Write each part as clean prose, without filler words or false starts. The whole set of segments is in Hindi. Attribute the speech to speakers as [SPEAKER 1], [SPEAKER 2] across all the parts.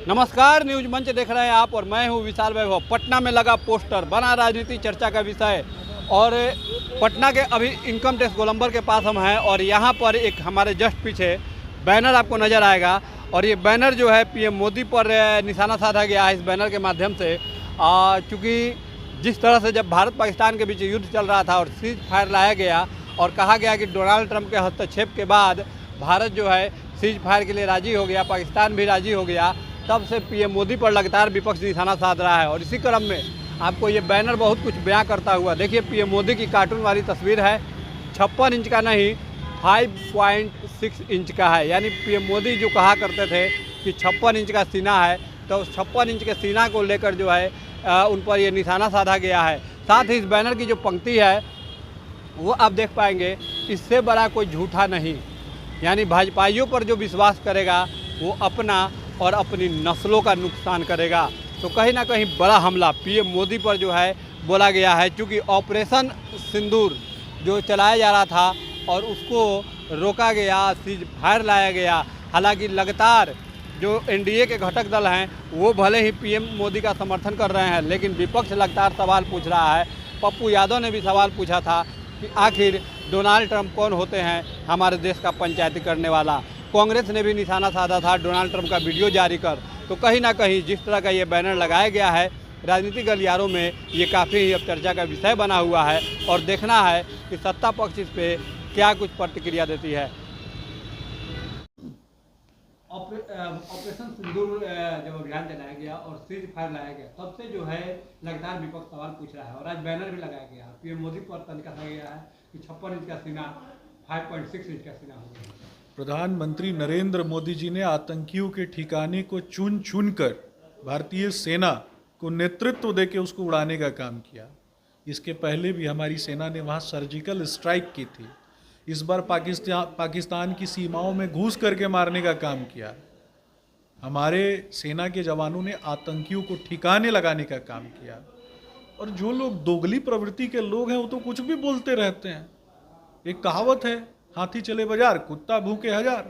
[SPEAKER 1] नमस्कार, न्यूज मंच देख रहे हैं आप और मैं हूं विशाल वैभव। पटना में लगा पोस्टर बना राजनीति चर्चा का विषय। और पटना के अभी इनकम टैक्स गोलंबर के पास हम हैं और यहां पर एक हमारे जस्ट पीछे बैनर आपको नज़र आएगा और ये बैनर जो है पीएम मोदी पर निशाना साधा गया है इस बैनर के माध्यम से। चूँकि जिस तरह से जब भारत पाकिस्तान के बीच युद्ध चल रहा था और सीज फायर लाया गया और कहा गया कि डोनाल्ड ट्रंप के हस्तक्षेप के बाद भारत जो है सीज फायर के लिए राज़ी हो गया, पाकिस्तान भी राज़ी हो गया, तब से पीएम मोदी पर लगातार विपक्ष निशाना साध रहा है। और इसी क्रम में आपको ये बैनर बहुत कुछ बयां करता हुआ देखिए, पीएम मोदी की कार्टून वाली तस्वीर है। 56 इंच का नहीं 5.6 इंच का है। यानी पीएम मोदी जो कहा करते थे कि 56 इंच का सीना है, तो 56 इंच के सीना को लेकर जो है उन पर ये निशाना साधा गया है। साथ ही इस बैनर की जो पंक्ति है वो आप देख पाएंगे, इससे बड़ा कोई झूठा नहीं। यानी भाजपाइयों पर जो विश्वास करेगा वो अपना और अपनी नस्लों का नुकसान करेगा। तो कहीं ना कहीं बड़ा हमला पीएम मोदी पर जो है बोला गया है। क्योंकि ऑपरेशन सिंदूर जो चलाया जा रहा था और उसको रोका गया, सीज फायर लाया गया। हालांकि लगातार जो एनडीए के घटक दल हैं वो भले ही पीएम मोदी का समर्थन कर रहे हैं, लेकिन विपक्ष लगातार सवाल पूछ रहा है। पप्पू यादव ने भी सवाल पूछा था कि आखिर डोनाल्ड ट्रंप कौन होते हैं हमारे देश का पंचायती करने वाला। कांग्रेस ने भी निशाना साधा था डोनाल्ड ट्रंप का वीडियो जारी कर। तो कहीं ना कहीं जिस तरह का ये बैनर लगाया गया है राजनीतिक गलियारों में, ये काफ़ी ही अब चर्चा का विषय बना हुआ है और देखना है कि सत्ता पक्ष इस पे क्या कुछ प्रतिक्रिया देती है। ऑपरेशन सिंदूर जब अभियान चलाया गया और सीज फायर लाया गया, तब से जो है लगातार विपक्ष सवाल पूछ रहा है और आज बैनर भी लगाया गया। पीएम मोदी पर तनखा दिया गया है कि 56 इंच का सीना 5.6 इंच का सीना हो गया।
[SPEAKER 2] प्रधानमंत्री नरेंद्र मोदी जी ने आतंकियों के ठिकाने को चुन चुन कर भारतीय सेना को नेतृत्व देके उसको उड़ाने का काम किया। इसके पहले भी हमारी सेना ने वहाँ सर्जिकल स्ट्राइक की थी। इस बार पाकिस्तान की सीमाओं में घुस करके मारने का काम किया। हमारे सेना के जवानों ने आतंकियों को ठिकाने लगाने का काम किया। और जो लोग दोगली प्रवृत्ति के लोग हैं वो तो कुछ भी बोलते रहते हैं। एक कहावत है, हाथी चले बाजार कुत्ता भूखे हजार।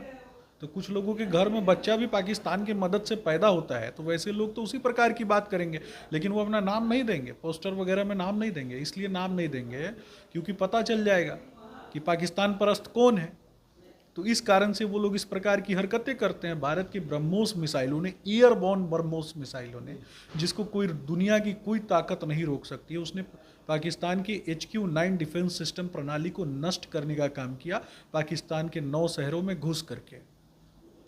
[SPEAKER 2] तो कुछ लोगों के घर में बच्चा भी पाकिस्तान की मदद से पैदा होता है, तो वैसे लोग तो उसी प्रकार की बात करेंगे, लेकिन वो अपना नाम नहीं देंगे, पोस्टर वगैरह में नाम नहीं देंगे। इसलिए नाम नहीं देंगे क्योंकि पता चल जाएगा कि पाकिस्तान परस्त कौन है। तो इस कारण से वो लोग इस प्रकार की हरकतें करते हैं। भारत की ब्रह्मोस मिसाइलों ने, एयरबॉर्न ब्रह्मोस मिसाइलों ने, जिसको कोई दुनिया की कोई ताकत नहीं रोक सकती है, उसने पाकिस्तान के HQ-9 डिफेंस सिस्टम प्रणाली को नष्ट करने का काम किया। पाकिस्तान के 9 शहरों में घुस करके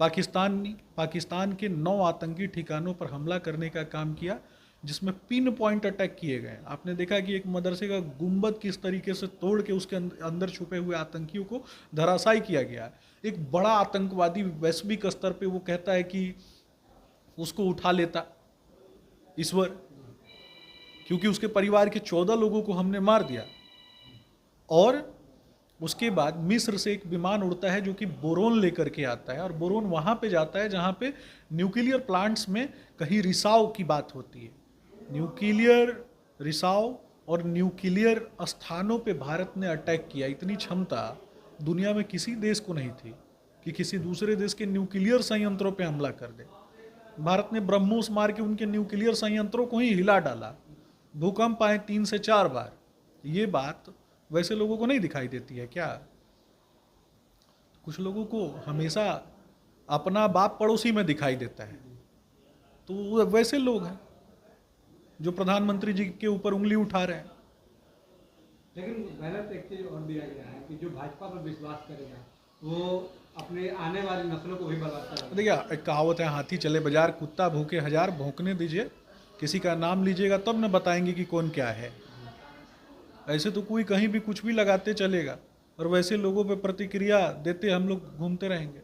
[SPEAKER 2] पाकिस्तान के 9 आतंकी ठिकानों पर हमला करने का काम किया, जिसमें पिन पॉइंट अटैक किए गए। आपने देखा कि एक मदरसे का गुंबद किस तरीके से तोड़ के उसके अंदर छुपे हुए आतंकियों को धराशायी किया गया। एक बड़ा आतंकवादी वैश्विक स्तर पे वो कहता है कि उसको उठा लेता ईश्वर, क्योंकि उसके परिवार के 14 लोगों को हमने मार दिया। और उसके बाद मिस्र से एक विमान उड़ता है जो कि बोरोन लेकर के आता है, और बोरोन वहाँ पे जाता है जहाँ पे न्यूक्लियर प्लांट्स में कहीं रिसाव की बात होती है। न्यूक्लियर रिसाव और न्यूक्लियर स्थानों पे भारत ने अटैक किया। इतनी क्षमता दुनिया में किसी देश को नहीं थी कि किसी दूसरे देश के न्यूक्लियर संयंत्रों पे हमला कर दे। भारत ने ब्रह्मोस मार के उनके न्यूक्लियर संयंत्रों को ही हिला डाला। भूकंप आए 3 से 4 बार। ये बात वैसे लोगों को नहीं दिखाई देती है क्या? कुछ लोगों को हमेशा अपना बाप पड़ोसी में दिखाई देता है। तो वो वैसे लोग हैं जो प्रधानमंत्री जी के ऊपर उंगली उठा रहे हैं।
[SPEAKER 1] लेकिन बैनर पे एक चीज और दिया गया है कि जो भाजपा पर विश्वास करेगा वो अपने आने वाली नस्लों को भी बर्बाद करेगा।
[SPEAKER 2] देखिए, एक कहावत है, हाथी चले बाजार कुत्ता भूखे हजार। भौंकने दीजिए, किसी का नाम लीजिएगा तब न बताएंगे कि कौन क्या है। ऐसे तो कोई कहीं भी कुछ भी लगाते चलेगा और वैसे लोगों पे प्रतिक्रिया देते हम लोग घूमते रहेंगे।